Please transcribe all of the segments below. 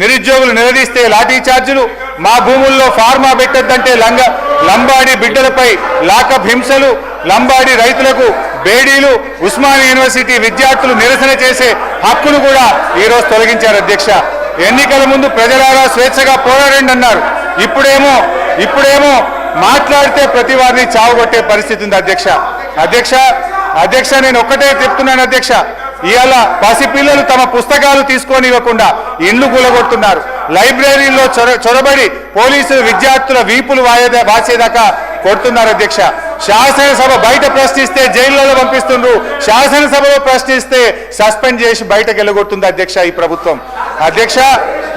నిరుద్యోగులు నిలదీస్తే లాఠీ చార్జీలు, మా భూముల్లో ఫార్మా పెట్టొద్దంటే లంబాడి బిడ్డలపై లాకప్ హింసలు, లంబాడి రైతులకు బేడీలు, ఉస్మానియా యూనివర్సిటీ విద్యార్థులు నిరసన చేసే హక్కును కూడా ఈరోజు తొలగించారు అధ్యక్ష. ఎన్నికల ముందు ప్రజలారా స్వేచ్ఛగా పోరాడండి అన్నారు. ఇప్పుడేమో మాట్లాడితే ప్రతి వారిని చావుగొట్టే పరిస్థితి ఉంది అధ్యక్ష. నేను ఒక్కటే చెప్తున్నాను అధ్యక్ష, ఇవాళ పసిపిల్లలు తమ పుస్తకాలు తీసుకొని ఇవ్వకుండా ఇండ్లు కూలగొడుతున్నారు. లైబ్రరీలో చొరబడి పోలీసులు విద్యార్థుల వీపులు వాసేదాకా కొడుతున్నారు అధ్యక్ష. శాసనసభ బయట ప్రశ్నిస్తే జైళ్లలో పంపిస్తుండ్రు, శాసనసభలో ప్రశ్నిస్తే సస్పెండ్ చేసి బయటకు వెళ్ళగొడుతుంది అధ్యక్ష ఈ ప్రభుత్వం. అధ్యక్ష,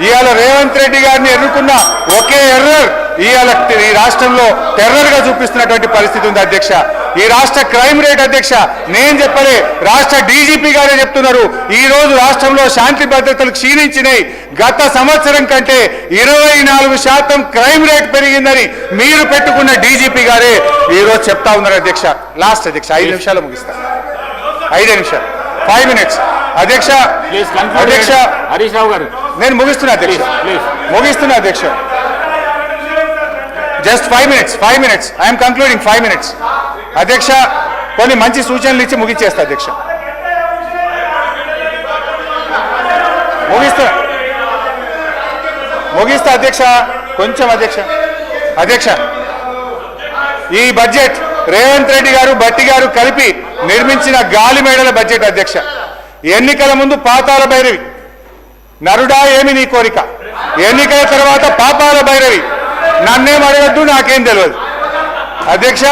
ఇవాళ రేవంత్ రెడ్డి గారిని ఎన్నుకున్న ఒకే ఎర్రర్ ఇవాళ ఈ రాష్ట్రంలో టెర్రర్ గా చూపిస్తున్నటువంటి పరిస్థితి ఉంది అధ్యక్ష. ఈ రాష్ట్ర క్రైమ్ రేట్ అధ్యక్ష నేను చెప్పలే, రాష్ట్ర డీజీపీ గారే చెప్తున్నారు. ఈ రోజు రాష్ట్రంలో శాంతి భద్రతలు క్షీణించినాయి. గత సంవత్సరం కంటే 24% క్రైమ్ రేట్ పెరిగిందని మీరు పెట్టుకున్న డీజీపీ గారే ఈ రోజు చెప్తా ఉన్నారు అధ్యక్ష. లాస్ట్ అధ్యక్ష 5 నిమిషాలు ముగిస్తా. 5 నిమిషాలు 5 minutes అధ్యక్ష. హరీష్ రావు గారు నేను ముగిస్తున్నా అధ్యక్ష. Just 5 minutes I'm concluding 5 minutes అధ్యక్ష. కొన్ని మంచి సూచనలు ఇచ్చి ముగిచ్చేస్తా అధ్యక్ష. ముగిస్తా అధ్యక్ష. కొంచెం అధ్యక్ష ఈ బడ్జెట్ రేవంత్ రెడ్డి గారు భట్టి గారు కలిపి నిర్మించిన గాలి మేడల బడ్జెట్ అధ్యక్ష. ఎన్నికల ముందు పాతాల భైరవి, నరుడా ఏమి నీ కోరిక, ఎన్నికల తర్వాత పాపాల భైరవి, నన్నేం అడగద్దు నాకేం తెలియదు అధ్యక్ష.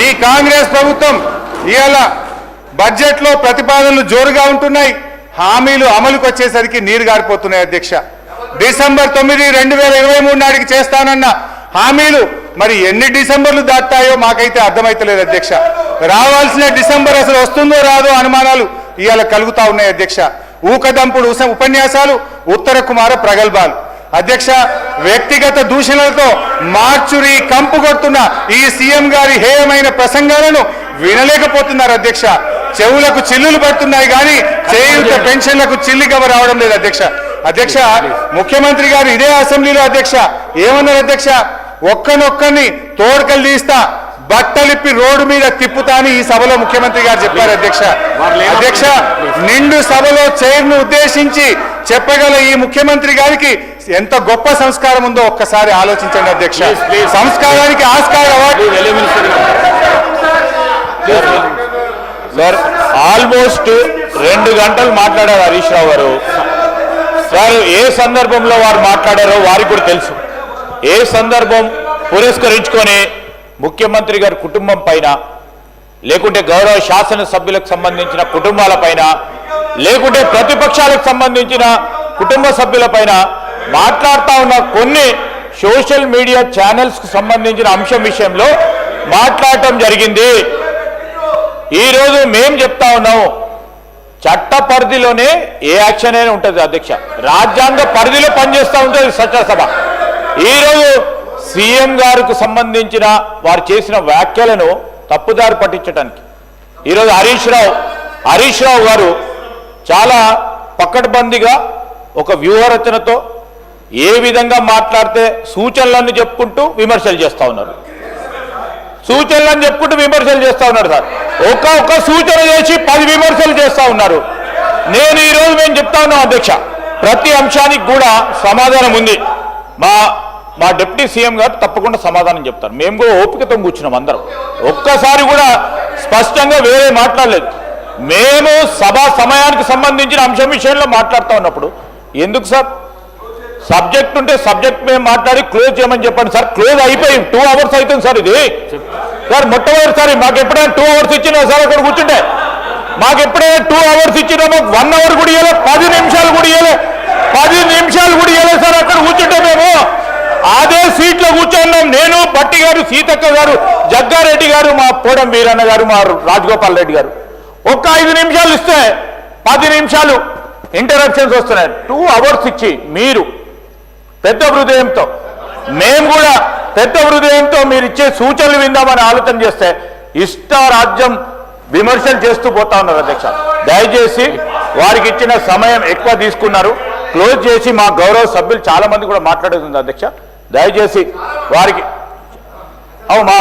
ఈ కాంగ్రెస్ ప్రభుత్వం ఇవాళ బడ్జెట్లో ప్రతిపాదనలు జోరుగా ఉంటున్నాయి, హామీలు అమలుకు వచ్చేసరికి నీరు గారిపోతున్నాయి అధ్యక్ష. డిసెంబర్ 9, 2023 నాటికి చేస్తానన్న హామీలు మరి ఎన్ని డిసెంబర్లు దాటాయో మాకైతే అర్థమైతలేదు అధ్యక్ష. రావాల్సిన డిసెంబర్ అసలు వస్తుందో రాదో అనుమానాలు ఇవాళ కలుగుతా ఉన్నాయి అధ్యక్ష. ఊకదంపుడు ఉపన్యాసాలు, ఉత్తర కుమార ప్రగల్భాలు అధ్యక్ష. వ్యక్తిగత దూషణలతో మార్చురి కంపు కొడుతున్న ఈ సీఎం గారి హేయమైన ప్రసంగాలను వినలేకపోతున్నారు అధ్యక్ష. చెవులకు చిల్లులు పడుతున్నాయి కానీ చేయూత పెన్షన్లకు చిల్లిగవ రావడం లేదు అధ్యక్ష. ముఖ్యమంత్రి గారు ఇదే అసెంబ్లీలో అధ్యక్ష ఏమన్నారు అధ్యక్ష, ఒక్కనొక్కని తోడుకలు తీస్తా, బట్టలిప్పి రోడ్డు మీద తిప్పుతా అని ఈ సభలో ముఖ్యమంత్రి గారు చెప్పారు అధ్యక్ష. నిండు సభలో చైర్ను ఉద్దేశించి చెప్పగల ఈ ముఖ్యమంత్రి గారికి ఎంత గొప్ప సంస్కారం ఉందో ఒక్కసారి ఆలోచించండి అధ్యక్ష. సంస్కారానికి ఆస్కార్ అవార్డు సార్ ఆల్మోస్ట్ 2 గంటలు మాట్లాడారు హరీష్ రావు గారు. సార్ ఏ సందర్భంలో వారు మాట్లాడారో వారికి కూడా తెలుసు. ఏ సందర్భం పురస్కరించుకొని ముఖ్యమంత్రి గారి కుటుంబం పైన, లేకుంటే గౌరవ శాసనసభ్యులకు సంబంధించిన కుటుంబాల పైన, లేకుంటే ప్రతిపక్షాలకు సంబంధించిన కుటుంబ సభ్యుల పైన మాట్లాడుతూ ఉన్న కొన్ని సోషల్ మీడియా ఛానల్స్కు సంబంధించిన అంశం విషయంలో మాట్లాడటం జరిగింది. ఈరోజు మేం చెప్తా ఉన్నాం, చట్ట పరిధిలోనే ఏ యాక్షన్ అయినా ఉంటుంది అధ్యక్ష. రాజ్యాంగ పరిధిలో పనిచేస్తూ ఉంటుంది చట్టసభ. ఈరోజు సీఎం గారికి సంబంధించిన వారు చేసిన వ్యాఖ్యలను తప్పుదారి పట్టించడానికి ఈరోజు హరీష్ రావు గారు చాలా పకడ్బందీగా ఒక వ్యూహరచనతో ఏ విధంగా మాట్లాడితే సూచనలను చెప్పుకుంటూ విమర్శలు చేస్తూ ఉన్నారు. సార్ ఒక్క సూచన చేసి 10 విమర్శలు చేస్తూ ఉన్నారు. నేను ఈరోజు మేము చెప్తా ఉన్నాం అధ్యక్ష, ప్రతి అంశానికి కూడా సమాధానం ఉంది. మా డిప్యూటీ సీఎం గారు తప్పకుండా సమాధానం చెప్తారు. మేము కూడా ఓపికతో కూర్చున్నాం అందరం. ఒక్కసారి కూడా స్పష్టంగా వేరే మాట్లాడలేదు. మేము సభా సమయానికి సంబంధించిన అంశం విషయంలో మాట్లాడుతూ ఉన్నప్పుడు ఎందుకు సార్ సబ్జెక్ట్ ఉంటే సబ్జెక్ట్ మేము మాట్లాడి క్లోజ్ చేయమని చెప్పండి సార్. క్లోజ్ అయిపోయి 2 hours అవుతుంది సార్. ఇది సార్ మొట్టమొదటిసారి మాకు ఎప్పుడైనా 2 hours ఇచ్చినా సార్ అక్కడ కూర్చుంటే, మాకు ఎప్పుడైనా 2 hours ఇచ్చినా మాకు 1 hour కూడా ఇవ్వలేదు, 10 నిమిషాలు కూడా ఇవ్వలేదు సార్. అక్కడ కూర్చుంటే మేము అదే సీట్లో కూర్చున్నాం. నేను, భట్టి గారు, సీతక్క గారు, జగ్గారెడ్డి గారు, మా పోడం వీరన్న గారు, మా రాజగోపాల్ రెడ్డి గారు. ఒక్క 5 నిమిషాలు ఇస్తే 10 నిమిషాలు ఇంటరప్షన్స్ వస్తున్నాయి. 2 hours ఇచ్చి మీరు పెద్ద హృదయంతో, మేము కూడా పెద్ద హృదయంతో మీరు ఇచ్చే సూచనలు విందామని ఆలోచన చేస్తే ఇష్టారాజ్యం విమర్శలు చేస్తూ పోతా ఉన్నారు అధ్యక్ష. దయచేసి వారికి ఇచ్చిన సమయం ఎక్కువ తీసుకున్నారు. క్లోజ్ చేసి మా గౌరవ సభ్యులు చాలా మంది కూడా మాట్లాడేది ఉంది అధ్యక్ష. దయచేసి వారికి మా